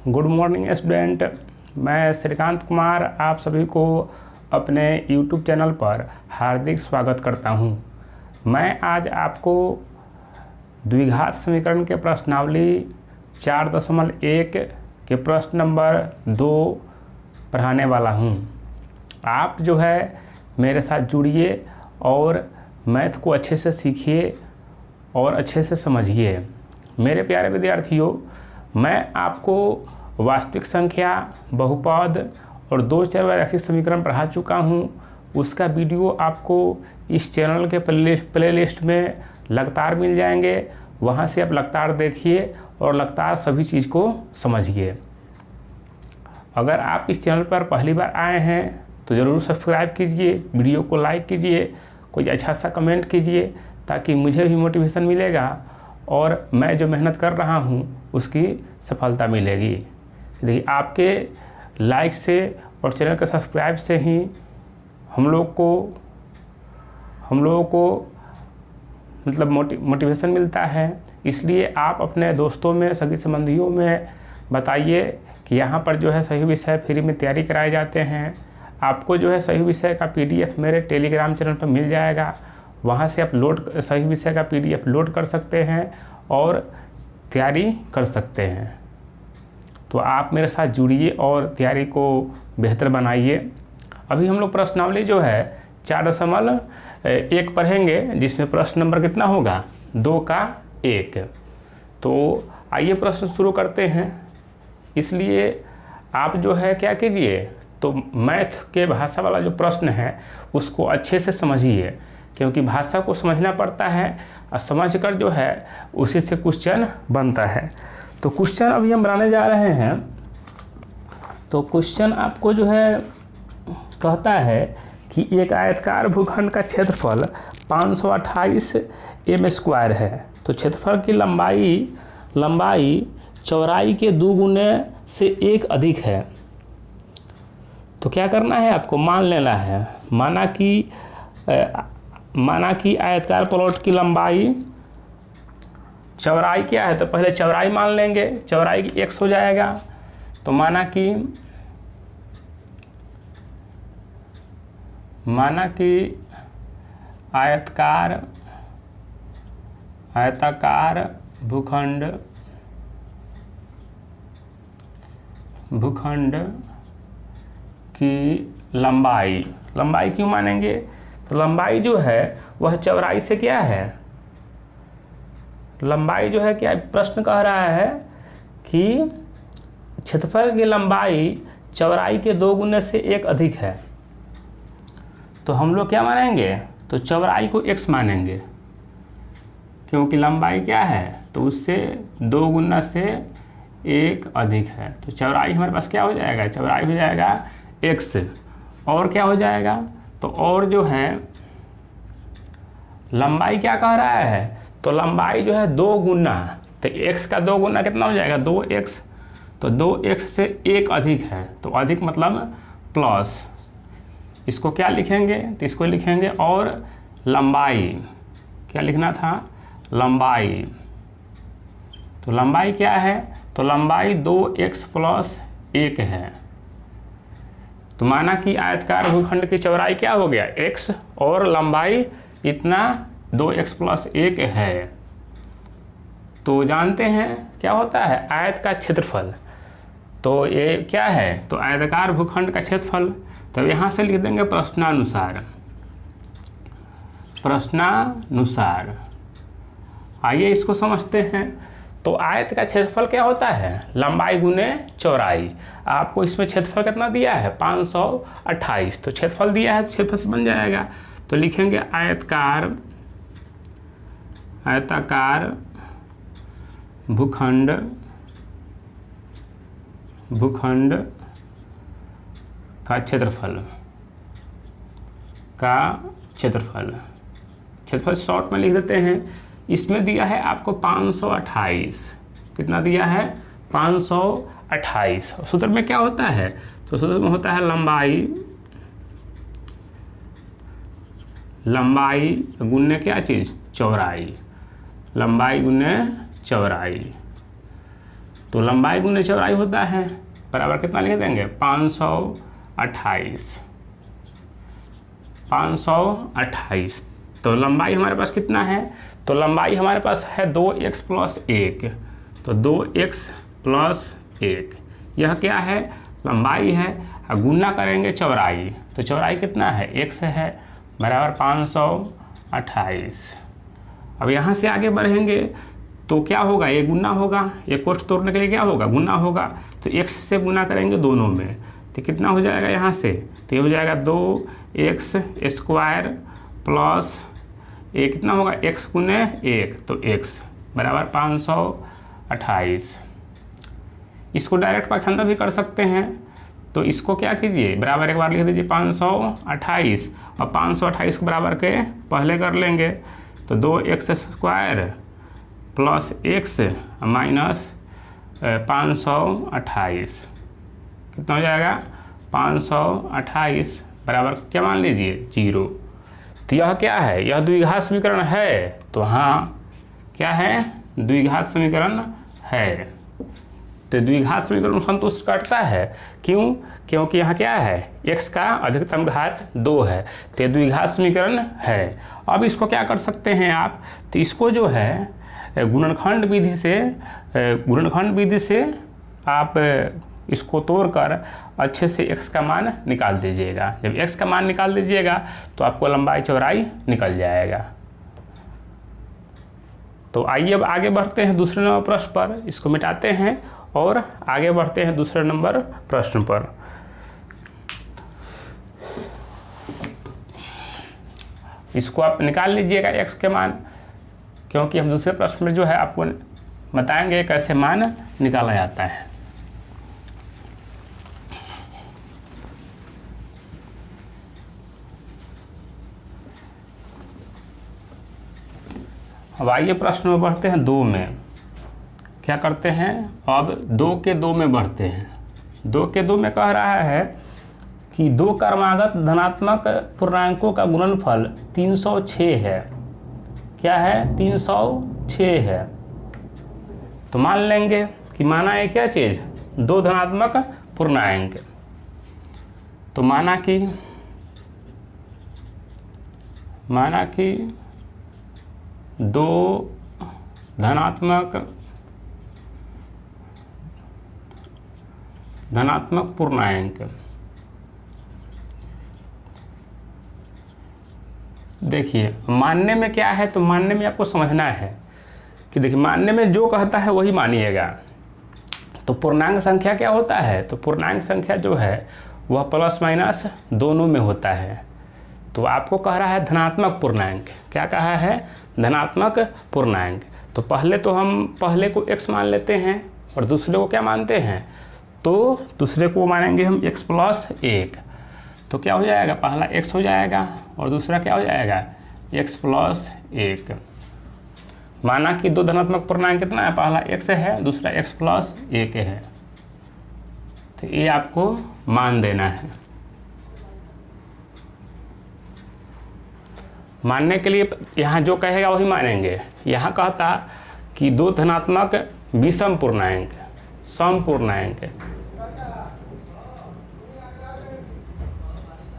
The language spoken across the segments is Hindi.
Good morning student. मैं श्रीकांत कुमार आप सभी को अपने YouTube चैनल पर हार्दिक स्वागत करता हूं। मैं आज आपको द्विघात समीकरण के प्रश्नावली 4.1 के प्रश्न नंबर 2 पढ़ाने वाला हूं। आप जो है मेरे साथ जुड़िए और मैथ को अच्छे से सीखिए और अच्छे से समझिए। मेरे प्यारे विद्यार्थियों, मैं आपको वास्तविक संख्या, बहुपद और दो चरवारैखिक समीकरण पढ़ा चुका हूं। उसका वीडियो आपको इस चैनल के प्लेलिस्ट में लगातार मिल जाएंगे। वहां से आप लगातार देखिए और लगातार सभी चीज़ को समझिए। अगर आप इस चैनल पर पहली बार आए हैं तो ज़रूर सब्सक्राइब कीजिए, वीडियो को लाइक कीजिए, कोई अच्छा सा कमेंट कीजिए ताकि मुझे भी मोटिवेशन मिलेगा और मैं जो मेहनत कर रहा हूँ उसकी सफलता मिलेगी। देखिए, आपके लाइक से और चैनल के सब्सक्राइब से ही हम लोगों को मतलब मोटिवेशन मिलता है। इसलिए आप अपने दोस्तों में, सगी संबंधियों में बताइए कि यहाँ पर जो है सही विषय फ्री में तैयारी कराए जाते हैं। आपको जो है सही विषय का PDF मेरे टेलीग्राम चैनल पर मिल जाएगा। वहाँ से आप सही विषय का PDF लोड कर सकते हैं और तैयारी कर सकते हैं। तो आप मेरे साथ जुड़िए और तैयारी को बेहतर बनाइए। अभी हम लोग प्रश्नावली जो है 4.1 पढ़ेंगे, जिसमें प्रश्न नंबर कितना होगा 2 का 1। तो आइए प्रश्न शुरू करते हैं। इसलिए आप जो है क्या कीजिए, तो मैथ के भाषा वाला जो प्रश्न है उसको अच्छे से समझिए, क्योंकि भाषा को समझना पड़ता है और समझकर जो है उसी से क्वेश्चन बनता है। तो क्वेश्चन अभी हम बनाने जा रहे हैं। तो क्वेश्चन आपको जो है कहता है कि एक आयताकार भूखंड का क्षेत्रफल 528 m² है। तो क्षेत्रफल की लंबाई चौड़ाई के 2 गुने से 1 अधिक है। तो क्या करना है, आपको मान लेना है। माना कि आयताकार प्लॉट की लंबाई, चौड़ाई क्या है, तो पहले चौड़ाई मान लेंगे। चौड़ाई की x हो जाएगा। तो माना कि आयताकार भूखंड की लंबाई क्यों मानेंगे, तो लंबाई जो है वह चौड़ाई से क्या है, लंबाई जो है क्या, प्रश्न कह रहा है कि क्षेत्रफल की लंबाई चौड़ाई के 2 गुने से 1 अधिक है। तो हम लोग क्या मानेंगे, तो चौड़ाई को x मानेंगे, क्योंकि लंबाई क्या है, तो उससे 2 गुना से 1 अधिक है। तो चौड़ाई हमारे पास क्या हो जाएगा, चौड़ाई हो जाएगा x। और क्या हो जाएगा, तो और जो है लंबाई क्या कह रहा है, तो लंबाई जो है 2 गुना, तो x का 2 गुना कितना हो जाएगा 2x। तो 2x से 1 अधिक है, तो अधिक मतलब प्लस। इसको क्या लिखेंगे, तो इसको लिखेंगे और लंबाई, क्या लिखना था, लंबाई। तो लंबाई क्या है, तो लंबाई 2x + 1 है। तो माना कि आयताकार भूखंड की चौड़ाई क्या हो गया x और लंबाई इतना 2x + 1 है। तो जानते हैं क्या होता है आयत का क्षेत्रफल। तो ये क्या है, तो आयताकार भूखंड का क्षेत्रफल। तो यहाँ से लिख देंगे प्रश्नानुसार। आइए इसको समझते हैं। तो आयत का क्षेत्रफल क्या होता है, लंबाई गुने चौड़ाई। आपको इसमें क्षेत्रफल कितना दिया है 528, तो क्षेत्रफल दिया है तो क्षेत्रफल से बन जाएगा। तो लिखेंगे आयताकार भूखंड का क्षेत्रफल शॉर्ट में लिख देते हैं। इसमें दिया है आपको 528, कितना दिया है 528। सूत्र में क्या होता है, तो सूत्र में होता है लंबाई गुने क्या चीज़, चौड़ाई। लंबाई गुने चौड़ाई। तो लंबाई गुने चौड़ाई होता है, बराबर कितना लिख देंगे 528। 528। तो लंबाई हमारे पास कितना है, तो लंबाई हमारे पास है 2x + 1, तो 2x + 1 यह क्या है, लंबाई है। गुना करेंगे चौड़ाई, तो चौड़ाई कितना है x है, बराबर 528। अब यहाँ से आगे बढ़ेंगे तो क्या होगा, ये गुना होगा, ये कोष्ठ तोड़ने के लिए क्या होगा, गुना होगा। तो x से गुना करेंगे दोनों में, तो कितना हो जाएगा यहाँ से, तो ये हो जाएगा 2x² प्लस ये कितना होगा x गुने 1, तो x बराबर 528। इसको डायरेक्ट पाखंडा भी कर सकते हैं, तो इसको क्या कीजिए, बराबर एक बार लिख दीजिए 528 और 528 को बराबर के पहले कर लेंगे, तो 2x² प्लस x माइनस 528 कितना हो जाएगा 528 बराबर क्या मान लीजिए 0। तो यह क्या है, यह द्विघात समीकरण है, तो हाँ क्या है, द्विघात समीकरण है। तो द्विघात समीकरण संतुष्ट करता है, क्यों, क्योंकि यहाँ क्या है, x का अधिकतम घात 2 है, तो ये द्विघात समीकरण है। अब इसको क्या कर सकते हैं आप, तो इसको जो है गुणनखंड विधि से आप इसको तोड़कर अच्छे से x का मान निकाल दीजिएगा। जब x का मान निकाल दीजिएगा तो आपको लंबाई चौड़ाई निकल जाएगा। तो आइए अब आगे बढ़ते हैं दूसरे नंबर प्रश्न पर, इसको मिटाते हैं और आगे बढ़ते हैं दूसरे नंबर प्रश्न पर। इसको आप निकाल लीजिएगा x के मान, क्योंकि हम दूसरे प्रश्न में जो है आपको बताएंगे कैसे मान निकाला जाता है। अब आइए प्रश्न में बढ़ते हैं 2 में। क्या करते हैं, अब 2 के 2 में बढ़ते हैं। 2 के 2 में कह रहा है कि 2 क्रमागत धनात्मक पूर्णांकों का गुणनफल 306 है। क्या है, 306 है। तो मान लेंगे कि माना है क्या चीज़, 2 धनात्मक पूर्णांक। तो माना कि 2 धनात्मक पूर्णांक। देखिए मानने में क्या है, तो मानने में आपको समझना है कि देखिए मानने में जो कहता है वही मानिएगा। तो पूर्णांक संख्या क्या होता है, तो पूर्णांक संख्या जो है वह प्लस माइनस दोनों में होता है। तो आपको कह रहा है धनात्मक पूर्णांक, क्या कहा है, धनात्मक पूर्णांक। तो पहले तो हम पहले को x मान लेते हैं और दूसरे को क्या मानते हैं, तो दूसरे को मानेंगे हम x + 1। तो क्या हो जाएगा, पहला x हो जाएगा और दूसरा क्या हो जाएगा x + 1। माना कि 2 धनात्मक पूर्णांक कितना है, पहला x है, दूसरा x + 1 है। तो ये आपको मान देना है। मानने के लिए यहाँ जो कहेगा वही मानेंगे। यहाँ कहता कि 2 धनात्मक विषम पूर्णांक, सम पूर्णांक,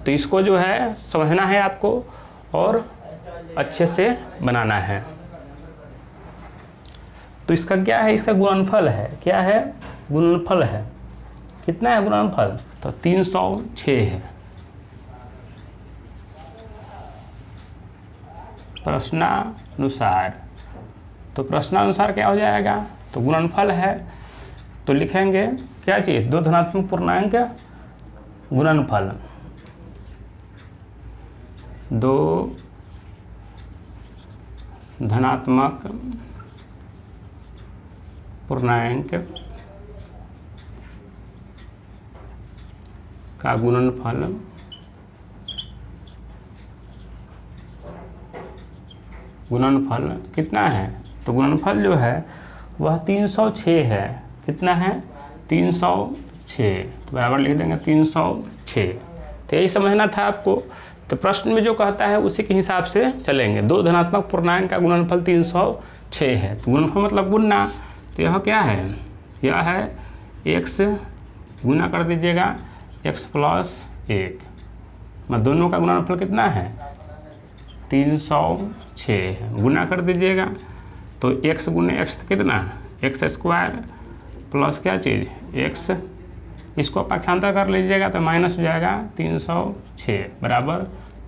तो इसको जो है समझना है आपको और अच्छे से बनाना है। तो इसका क्या है, इसका गुणनफल है, क्या है, गुणनफल है। कितना है गुणनफल, तो 306 है। प्रश्नानुसार, तो प्रश्नानुसार क्या हो जाएगा, तो गुणनफल है, तो लिखेंगे क्या चीज़, 2 धनात्मक पूर्णांक गुणनफल, 2 धनात्मक पूर्णांक का गुणनफल कितना है, तो गुणनफल जो है वह 306 है। कितना है, 306। तो बराबर लिख देंगे 306। तो यही समझना था आपको। तो प्रश्न में जो कहता है उसी के हिसाब से चलेंगे। 2 धनात्मक पूर्णांक का गुणनफल 306 है, तो गुणनफल मतलब गुणना। तो यह क्या है यह है x गुना कर दीजिएगा x प्लस 1, मतलब दोनों का गुणनफल कितना है 306 है। गुना कर दीजिएगा तो x गुने x कितना x स्क्वायर प्लस क्या चीज़ x, इसको पक्षांतर कर लीजिएगा तो माइनस हो जाएगा 306 बराबर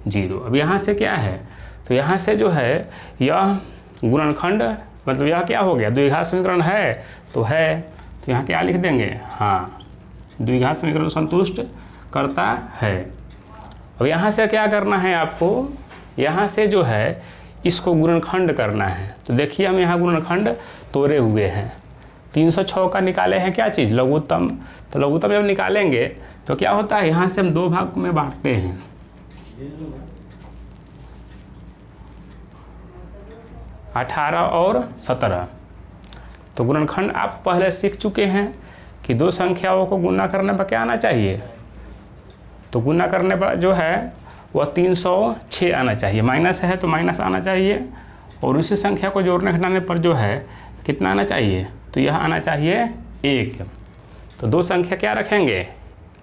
0। अब यहाँ से क्या है, तो यहाँ से जो है यह गुणनखंड मतलब यह क्या हो गया द्विघात समीकरण है, तो यहाँ क्या लिख देंगे, हाँ द्विघात समीकरण संतुष्ट करता है। अब यहाँ से क्या करना है आपको, यहाँ से जो है इसको गुणनखंड करना है। तो देखिए हम यहाँ गुणनखंड तोड़े हुए हैं, 306 का निकाले हैं क्या चीज़ लघुत्तम, तो लघुत्तम जब निकालेंगे तो क्या होता है, यहाँ से हम दो भाग में बांटते हैं, अठारह और 17। तो गुणनखंड आप पहले सीख चुके हैं कि दो संख्याओं को गुणा करने पर क्या आना चाहिए, तो गुणा करने पर जो है वह 306 आना चाहिए, माइनस है तो माइनस आना चाहिए, और उसी संख्या को जोड़ने घटाने पर जो है कितना आना चाहिए, तो यह आना चाहिए 1। तो दो संख्या क्या रखेंगे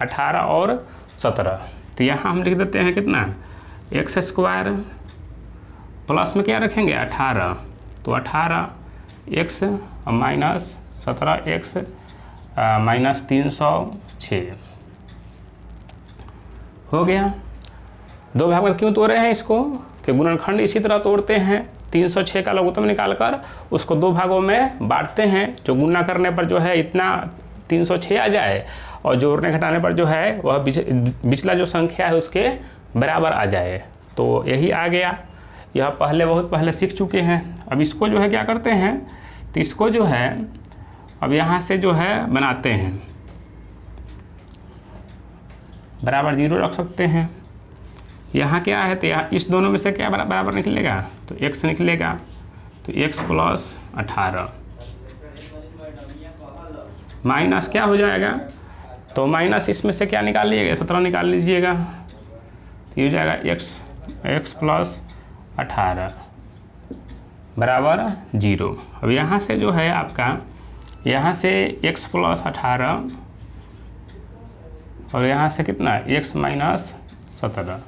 18 और 17, तो यहाँ हम लिख देते हैं कितना x स्क्वायर प्लस में क्या रखेंगे 18, तो 18x माइनस 17x माइनस 306 हो गया। दो भाग में क्यों तोड़ रहे हैं इसको, कि गुणनखंड इसी तरह तोड़ते हैं, 306 का लघुत्तम निकालकर उसको दो भागों में बांटते हैं, जो गुणा करने पर जो है इतना 306 आ जाए और जोड़ने घटाने पर जो है वह पिछला जो संख्या है उसके बराबर आ जाए। तो यही आ गया, यह बहुत पहले सीख चुके हैं। अब इसको जो है क्या करते हैं, तो इसको जो है अब यहाँ से जो है बनाते हैं, बराबर 0 रख सकते हैं। यहाँ क्या है, तो यहाँ इस दोनों में से क्या बराबर निकलेगा, तो x निकलेगा, तो x प्लस 18 माइनस क्या हो जाएगा, तो माइनस इसमें से क्या निकाल लीजिएगा 17 निकाल लीजिएगा, तो ये हो जाएगा x प्लस 18 बराबर 0। अब यहाँ से जो है आपका यहाँ से x प्लस 18 और यहाँ से कितना x माइनस 17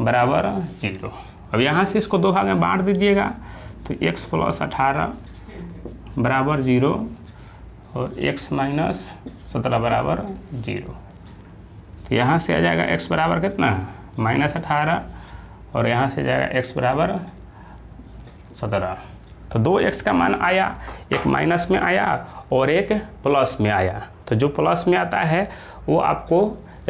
बराबर 0। अब यहाँ से इसको दो भाग में बांट दीजिएगा, तो x प्लस 18 बराबर 0 और x माइनस 17 बराबर 0। तो यहाँ से आ जाएगा x बराबर कितना माइनस 18 और यहाँ से जाएगा x बराबर 17। तो दो x का मान आया, एक माइनस में आया और एक प्लस में आया। तो जो प्लस में आता है वो आपको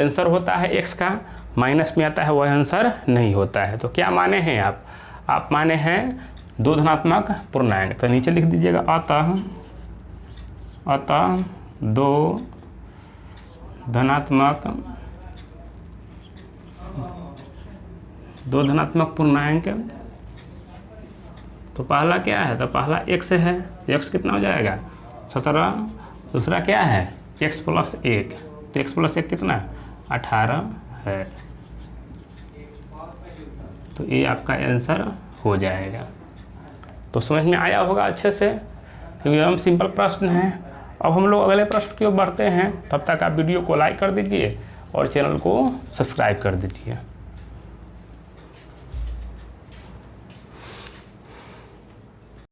आंसर होता है x का, माइनस में आता है वह आंसर नहीं होता है। तो क्या माने हैं आप माने हैं दो धनात्मक पूर्णांक। तो नीचे लिख दीजिएगा अतः दो धनात्मक पूर्णांक। तो पहला क्या है, तो पहला x है, x कितना हो जाएगा 17, दूसरा क्या है x प्लस 1, तो x प्लस 1 कितना 18 है। तो ये आपका आंसर हो जाएगा। तो समझ में आया होगा अच्छे से, क्योंकि हम सिंपल प्रश्न है। अब हम लोग अगले प्रश्न की ओर बढ़ते हैं, तब तक आप वीडियो को लाइक कर दीजिए और चैनल को सब्सक्राइब कर दीजिए।